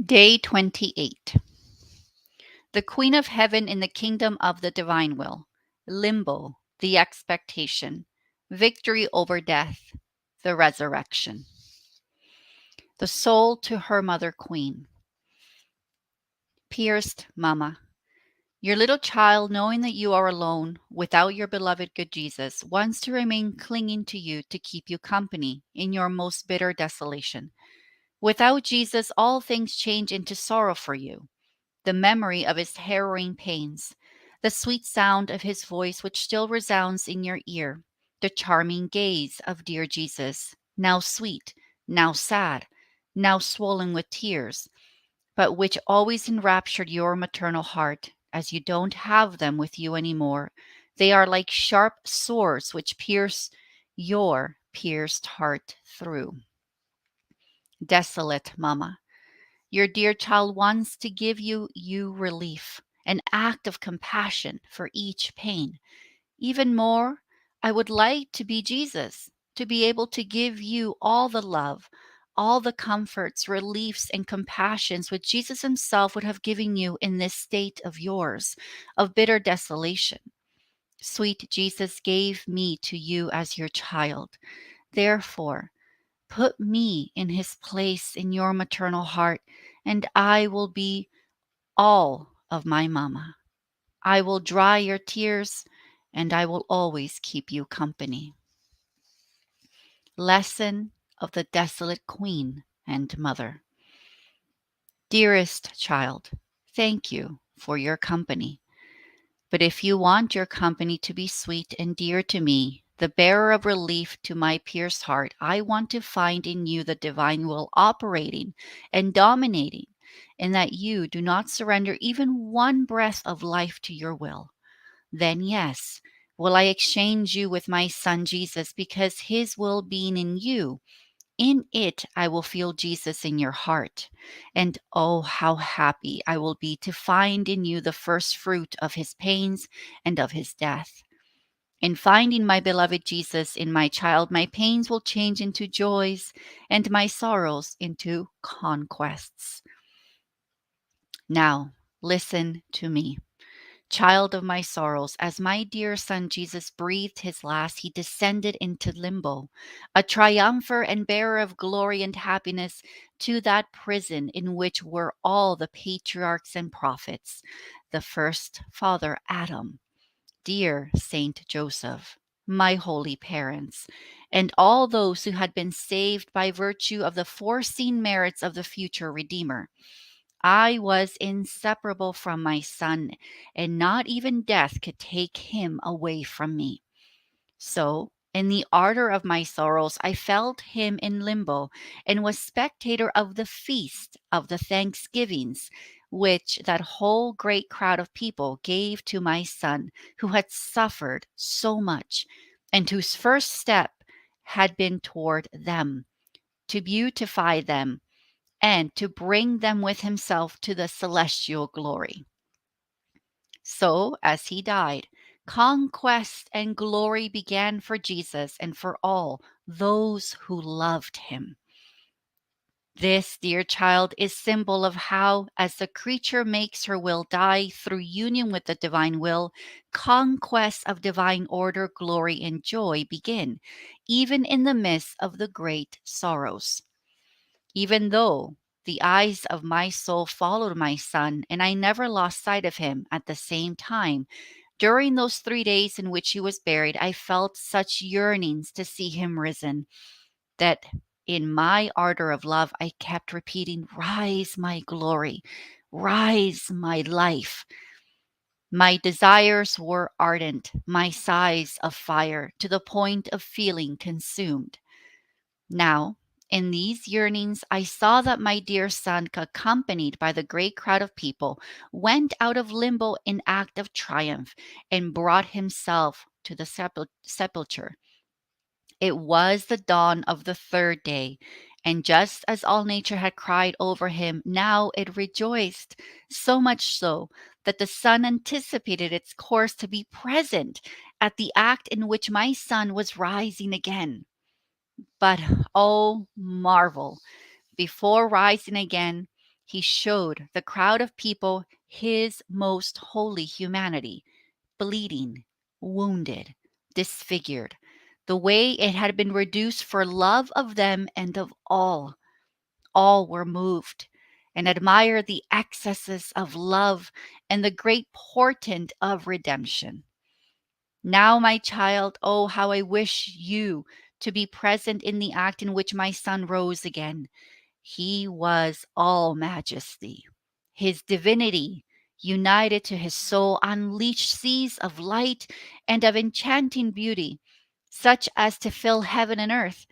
Day 28. The Queen of Heaven in the Kingdom of the Divine Will. Limbo, the expectation. Victory over death, the resurrection. The soul to her mother queen. Pierced Mama. Your little child, knowing that you are alone without your beloved good Jesus, wants to remain clinging to you to keep you company in your most bitter desolation. Without Jesus, all things change into sorrow for you. The memory of his harrowing pains, the sweet sound of his voice which still resounds in your ear, the charming gaze of dear Jesus, now sweet, now sad, now swollen with tears, but which always enraptured your maternal heart, as you don't have them with you anymore. They are like sharp swords which pierce your pierced heart through. Desolate Mama. Your dear child wants to give you relief, an act of compassion for each pain. Even more, I would like to be Jesus, to be able to give you all the love, all the comforts, reliefs, and compassions which Jesus himself would have given you in this state of yours, of bitter desolation. Sweet Jesus gave me to you as your child. Therefore, put me in his place in your maternal heart, and I will be all of my mama. I will dry your tears, and I will always keep you company. Lesson of the Desolate Queen and Mother. Dearest child, thank you for your company. But if you want your company to be sweet and dear to me, the bearer of relief to my pierced heart, I want to find in you the divine will operating and dominating, and that you do not surrender even one breath of life to your will. Then, yes, will I exchange you with my son Jesus, because his will being in you, in it, I will feel Jesus in your heart. And oh, how happy I will be to find in you the first fruit of his pains and of his death. In finding my beloved Jesus in my child, my pains will change into joys and my sorrows into conquests. Now, listen to me. Child of my sorrows, as my dear son Jesus breathed his last, he descended into limbo, a triumpher and bearer of glory and happiness to that prison in which were all the patriarchs and prophets, the first father Adam, dear Saint Joseph, my holy parents, and all those who had been saved by virtue of the foreseen merits of the future Redeemer. I was inseparable from my son, and not even death could take him away from me. So, in the ardor of my sorrows, I felt him in limbo and was spectator of the feast of the thanksgivings which that whole great crowd of people gave to my son, who had suffered so much and whose first step had been toward them, to beautify them and to bring them with himself to the celestial glory. So, as he died, conquest and glory began for Jesus and for all those who loved him. This, dear child, is symbol of how, as the creature makes her will die through union with the divine will, conquests of divine order, glory, and joy begin, even in the midst of the great sorrows. Even though the eyes of my soul followed my son, and I never lost sight of him at the same time, during those 3 days in which he was buried, I felt such yearnings to see him risen that in my ardor of love, I kept repeating, "Rise, my glory, rise, my life." My desires were ardent, my sighs of fire, to the point of feeling consumed. Now, in these yearnings, I saw that my dear son, accompanied by the great crowd of people, went out of limbo in act of triumph and brought himself to the sepulchre. It was the dawn of the third day, and just as all nature had cried over him, now it rejoiced, so much so that the sun anticipated its course to be present at the act in which my son was rising again. But oh, marvel! Before rising again, He showed the crowd of people his most holy humanity, bleeding, wounded, disfigured, the way it had been reduced for love of them and of all. All were moved and admired the excesses of love and the great portent of redemption. Now, my child, oh, how I wish you to be present in the act in which my son rose again. He was all majesty. His divinity, united to his soul, unleashed seas of light and of enchanting beauty, such as to fill heaven and earth.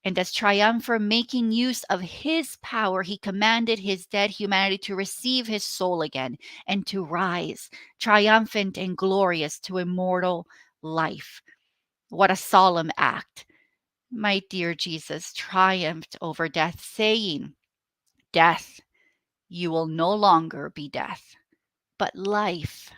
And as triumphant, making use of his power, he commanded his dead humanity to receive his soul again and to rise, triumphant and glorious, to immortal life. What a solemn act! My dear Jesus triumphed over death, saying, "Death, you will no longer be death, but life."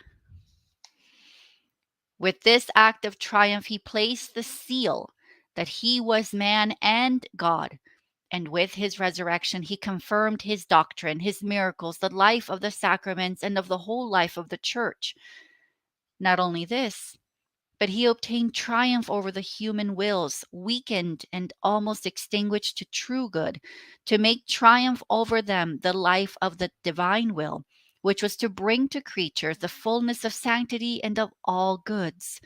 With this act of triumph, he placed the seal that he was man and God. And with his resurrection, he confirmed his doctrine, his miracles, the life of the sacraments, and of the whole life of the church. Not only this, but he obtained triumph over the human wills, weakened and almost extinguished to true good, to make triumph over them the life of the divine will, which was to bring to creatures the fullness of sanctity and of all goods.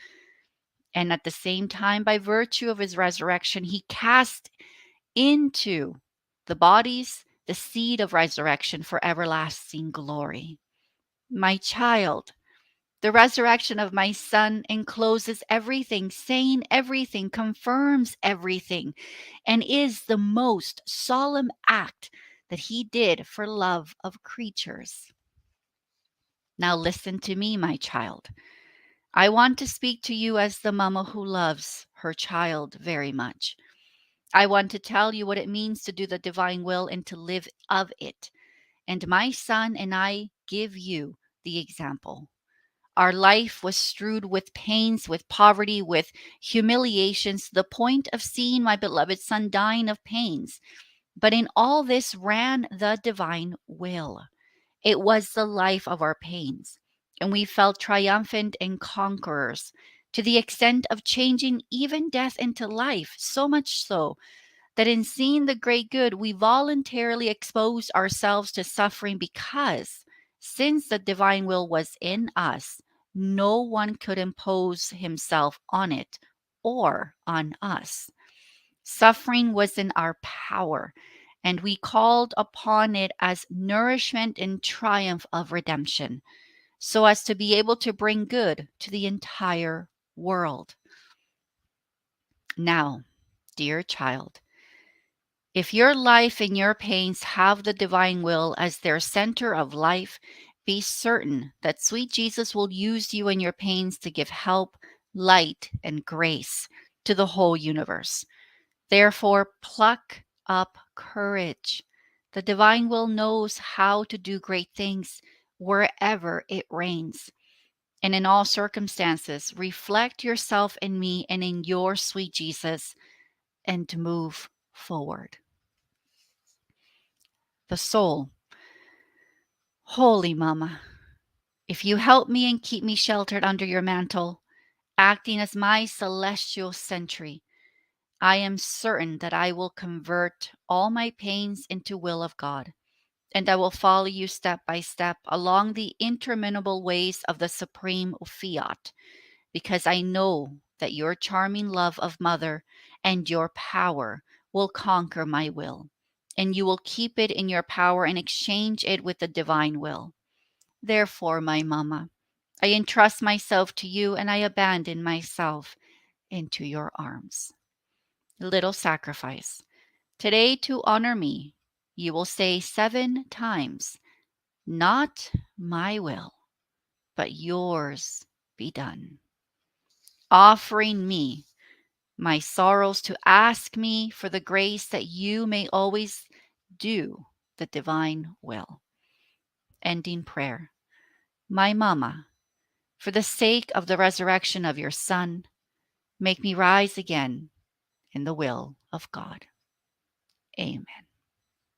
And at the same time, by virtue of his resurrection, he cast into the bodies the seed of resurrection for everlasting glory. My child, the resurrection of my son encloses everything, saying everything, confirms everything, and is the most solemn act that he did for love of creatures. Now listen to me, my child. I want to speak to you as the mama who loves her child very much. I want to tell you what it means to do the divine will and to live of it. And my son and I give you the example. Our life was strewed with pains, with poverty, with humiliations, to the point of seeing my beloved son dying of pains. But in all this ran the divine will. It was the life of our pains. And we felt triumphant and conquerors to the extent of changing even death into life, so much so that in seeing the great good, we voluntarily exposed ourselves to suffering because, since the divine will was in us, no one could impose himself on it or on us. Suffering was in our power, and we called upon it as nourishment and triumph of redemption, so as to be able to bring good to the entire world. Now, dear child, if your life and your pains have the divine will as their center of life, be certain that sweet Jesus will use you and your pains to give help, light, and grace to the whole universe. Therefore, pluck up courage. The divine will knows how to do great things wherever it reigns. And in all circumstances, reflect yourself in me and in your sweet Jesus and move forward. The soul. Holy Mama, if you help me and keep me sheltered under your mantle, acting as my celestial sentry, I am certain that I will convert all my pains into will of God, and I will follow you step by step along the interminable ways of the supreme fiat, because I know that your charming love of Mother and your power will conquer my will, and you will keep it in your power and exchange it with the divine will. Therefore, my Mama, I entrust myself to you and I abandon myself into your arms. Little sacrifice. Today, to honor me, you will say 7 times, "Not my will, but yours be done." Offering me my sorrows to ask me for the grace that you may always do the divine will. Ending prayer. My Mama, for the sake of the resurrection of your Son, make me rise again in the will of God. Amen.